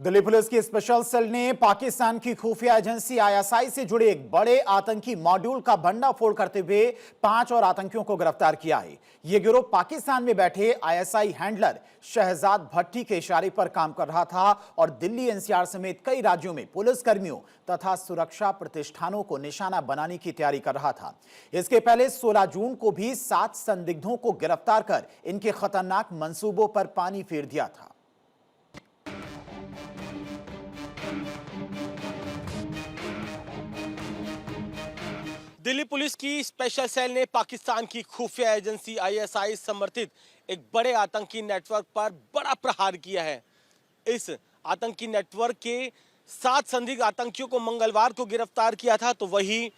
Delhi police की special cell ने पाकिस्तान की खुफिया एजेंसी आईएसआई से जुड़े एक बड़े आतंकी मॉड्यूल का भंडाफोड़ करते हुए 5 और आतंकियों को गिरफ्तार किया है। यह गिरोह पाकिस्तान में बैठे आईएसआई हैंडलर शहजाद भट्टी के इशारे पर काम कर रहा था और दिल्ली एनसीआर समेत कई राज्यों में पुलिसकर्मियों तथा सुरक्षा प्रतिष्ठानों को निशाना बनाने की तैयारी कर रहा था। इसके पहले 16 जून को भी 7 संदिग्धों को गिरफ्तार कर इनके खतरनाक मंसूबों पर पानी फेर दिया था। दिल्ली पुलिस की स्पेशल सेल ने पाकिस्तान की खुफिया एजेंसी आईएसआई समर्थित एक बड़े आतंकी नेटवर्क पर बड़ा प्रहार किया है। इस आतंकी नेटवर्क के 7 संदिग्ध आतंकियों को मंगलवार को गिरफ्तार किया था, तो वही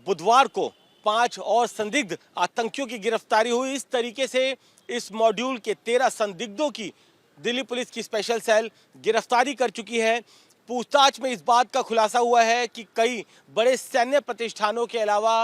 बुधवार को 5 और संदिग्ध आतंकियों की गिरफ्तारी हुई। इस तरीके से इस मॉड्यूल के 13 संदिग्धों की दिल्ली पुलिस की स्पेशल सेल गिरफ्तारी कर चुकी है। पूछताछ में इस बात का खुलासा हुआ है कि कई बड़े सैन्य प्रतिष्ठानों के अलावा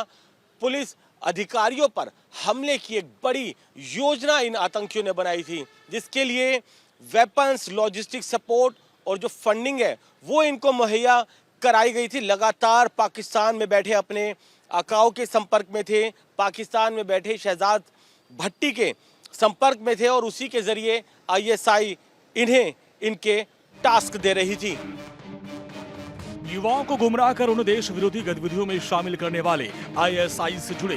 पुलिस अधिकारियों पर हमले की एक बड़ी योजना इन आतंकियों ने बनाई थी, जिसके लिए वेपन्स, लॉजिस्टिक सपोर्ट और जो फंडिंग है वो इनको मुहैया कराई गई थी। लगातार पाकिस्तान में बैठे अपने आकाओं के संपर्क में थे, पाकिस्तान में बैठे शहजाद भट्टी के संपर्क में थे और उसी के जरिए आईएसआई इन्हें इनके टास्क दे रही थी। युवाओं को गुमराह कर उन्हें देश विरोधी गतिविधियों में शामिल करने वाले आईएसआई से जुड़े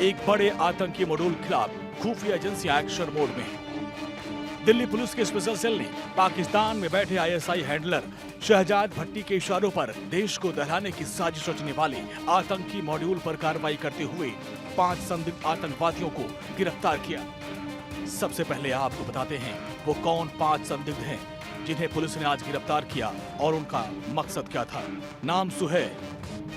एक बड़े आतंकी मॉड्यूल के खिलाफ खुफिया एजेंसी एक्शन मोड में है। दिल्ली पुलिस के स्पेशल सेल ने पाकिस्तान में बैठे आईएसआई हैंडलर शहजाद भट्टी के इशारों पर देश को दहलाने की साजिश रचने वाले आतंकी मॉड्यूल पर कार्रवाई करते हुए 5 संदिग्ध आतंकवादियों को गिरफ्तार किया। सबसे पहले आपको बताते हैं वो कौन 5 संदिग्ध हैं जिन्हें पुलिस ने आज गिरफ्तार किया और उनका मकसद क्या था। नाम सुहेल,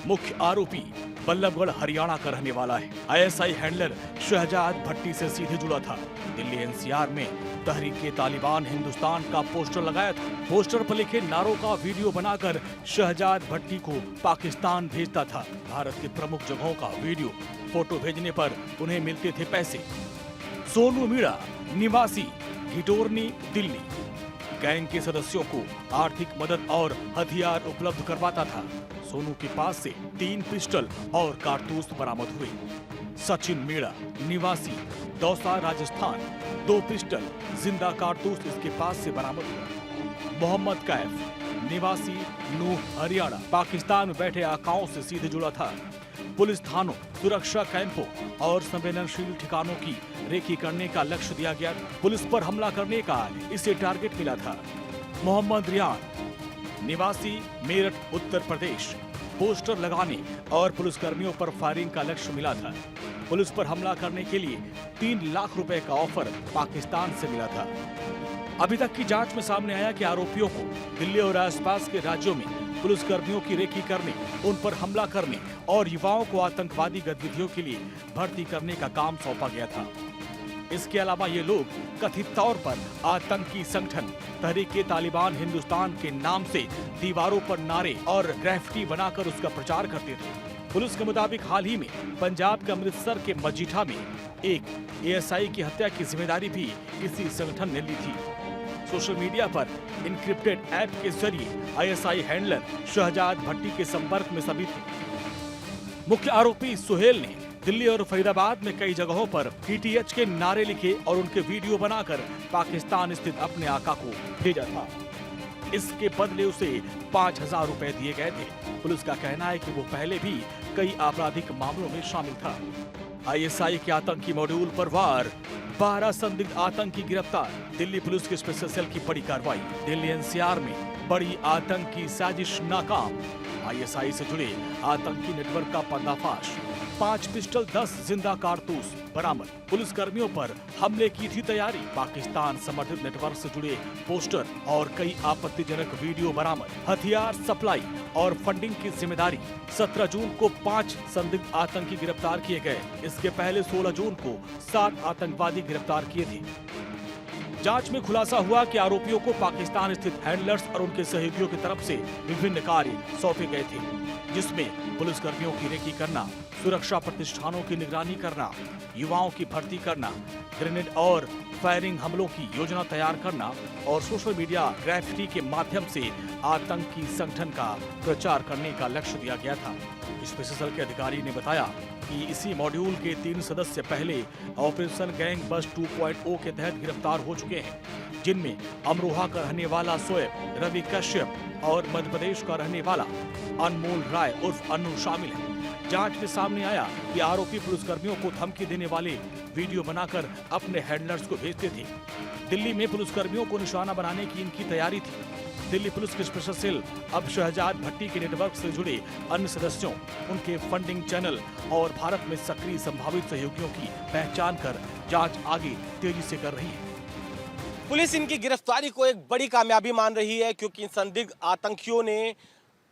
मुख्य आरोपी बल्लभगढ़ हरियाणा का रहने वाला है। आईएसआई हैंडलर शहजाद भट्टी से सीधे जुड़ा था। दिल्ली एनसीआर में तहरीक-ए-तालिबान हिंदुस्तान का पोस्टर लगाया था। पोस्टर पर लिखे नारों का वीडियो बनाकर शहजाद भट्टी को पाकिस्तान भेजता था। भारत के प्रमुख जगहों का वीडियो, फोटो भेजने पर उन्हें मिलते थे पैसे। सोनू मीणा, निवासी घिटोरनी, दिल्ली, गैंग के सदस्यों को आर्थिक मदद और हथियार उपलब्ध करवाता था। सोनू के पास से 3 पिस्टल और कारतूस बरामद हुए। सचिन मीणा, निवासी दौसा, राजस्थान, 2 पिस्टल, जिंदा कारतूस इसके पास से बरामद हुआ। मोहम्मद कैफ, निवासी नूह, हरियाणा, पाकिस्तान में बैठे आकाओं से सीधे जुड़ा था। पुलिस थानों, सुरक्षा कैंपों और संवेदनशील ठिकानों की रेकी करने का लक्ष्य दिया गया। पुलिस पर हमला करने का इसे टारगेट मिला था। मोहम्मद रियान, निवासी मेरठ, उत्तर प्रदेश, पोस्टर लगाने और पुलिसकर्मियों पर फायरिंग का लक्ष्य मिला था। पुलिस पर हमला करने के लिए 3 लाख रुपए का ऑफर पाकिस्तान से मिला था। अभी तक की जांच में सामने आया कि आरोपियों को दिल्ली और आसपास के राज्यों में पुलिसकर्मियों की रेकी करने, उन पर हमला करने और युवाओं को आतंकवादी गतिविधियों के लिए भर्ती करने का काम सौंपा गया था। इसके अलावा ये लोग कथित तौर पर आतंकी संगठन तहरीक-ए-तालिबान हिंदुस्तान के नाम से दीवारों पर नारे और ग्राफिटी बनाकर उसका प्रचार करते थे। पुलिस के मुताबिक हाल ही में पंजाब के अमृतसर के मजीठा में एक एएसआई की हत्या की जिम्मेदारी भी इसी संगठन ने ली थी। सोशल मीडिया पर इनक्रिप्टेड ऐप के जरिए आईएसआई हैंडलर शहजाद भट्टी के संपर्क में सभी थे। मुख्य आरोपी सुहेल ने दिल्ली और फरीदाबाद में कई जगहों पर टीटीएच के नारे लिखे और उनके वीडियो बनाकर पाकिस्तान स्थित अपने आका को भेजा था। इसके बदले उसे 5000 रुपए दिए गए थे। पुलिस का कहना है कि वो पहले भी कई आपराधिक मामलों में शामिल था। आईएसआई के आतंकी मॉड्यूल पर वार, 12 संदिग्ध आतंकी गिरफ्तार। दिल्ली पुलिस की स्पेशल सेल की बड़ी कार्रवाई। दिल्ली एनसीआर में बड़ी आतंकी साजिश नाकाम। आईएसआई से जुड़े आतंकी नेटवर्क का पर्दाफाश। 5 पिस्टल, 10 जिंदा कारतूस बरामद। पुलिस कर्मियों पर हमले की थी तैयारी। पाकिस्तान समर्थित नेटवर्क से जुड़े पोस्टर और कई आपत्तिजनक वीडियो बरामद। हथियार सप्लाई और फंडिंग की जिम्मेदारी। 17 जून को 5 संदिग्ध आतंकी गिरफ्तार किए गए। इसके पहले 16 जून को 7 आतंकवादी गिरफ्तार किए थे। जांच में खुलासा हुआ कि आरोपियों को पाकिस्तान स्थित हैंडलर्स और उनके सहयोगियों की तरफ से विभिन्न कार्य सौंपे गए थे, जिसमें पुलिसकर्मियों की रेकी करना, सुरक्षा प्रतिष्ठानों की निगरानी करना, युवाओं की भर्ती करना, ग्रेनेड और फायरिंग हमलों की योजना तैयार करना और सोशल मीडिया ग्राफिटी के माध्यम से आतंकी संगठन का प्रचार करने का लक्ष्य दिया गया था। स्पेशल सेल के अधिकारी ने बताया कि इसी मॉड्यूल के 3 सदस्य पहले ऑपरेशन गैंग बस 2.0 के तहत गिरफ्तार हो चुके हैं, जिनमें अमरोहा का रहने वाला शोएब, रवि कश्यप और मध्य प्रदेश का रहने वाला अनमोल राय उर्फ अन्नू शामिल है। जांच में सामने आया कि आरोपी पुलिसकर्मियों को धमकी देने वाले वीडियो बनाकर अपने हैंडलर्स को भेजते थे। दिल्ली में पुलिसकर्मियों को निशाना बनाने की इनकी तैयारी थी। दिल्ली पुलिस के स्पेशल सेल अब शहजाद भट्टी के नेटवर्क से जुड़े अन्य सदस्यों, उनके फंडिंग चैनल और भारत में सक्रिय संभावित सहयोगियों की पहचान कर जांच आगे तेजी से कर रही है। पुलिस इनकी गिरफ्तारी को एक बड़ी कामयाबी मान रही है, क्योंकि इन संदिग्ध आतंकियों ने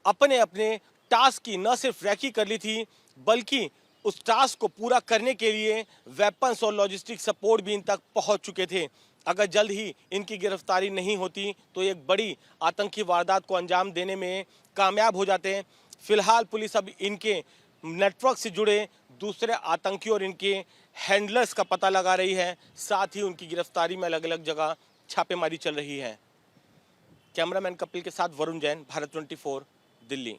अपने अपने टास्क की न सिर्फ रैकी कर ली थी, बल्कि उस टास्क को पूरा करने के लिए वेपन्स और लॉजिस्टिक सपोर्ट भी इन तक पहुंच चुके थे। अगर जल्द ही इनकी गिरफ्तारी नहीं होती तो एक बड़ी आतंकी वारदात को अंजाम देने में कामयाब हो जाते हैं। फिलहाल पुलिस अब इनके नेटवर्क से जुड़े दूसरे आतंकियों और इनके हैंडलर्स का पता लगा रही है, साथ ही उनकी गिरफ्तारी में अलग अलग जगह छापेमारी चल रही है। कैमरामैन कपिल के साथ वरुण जैन, भारत 24, दिल्ली।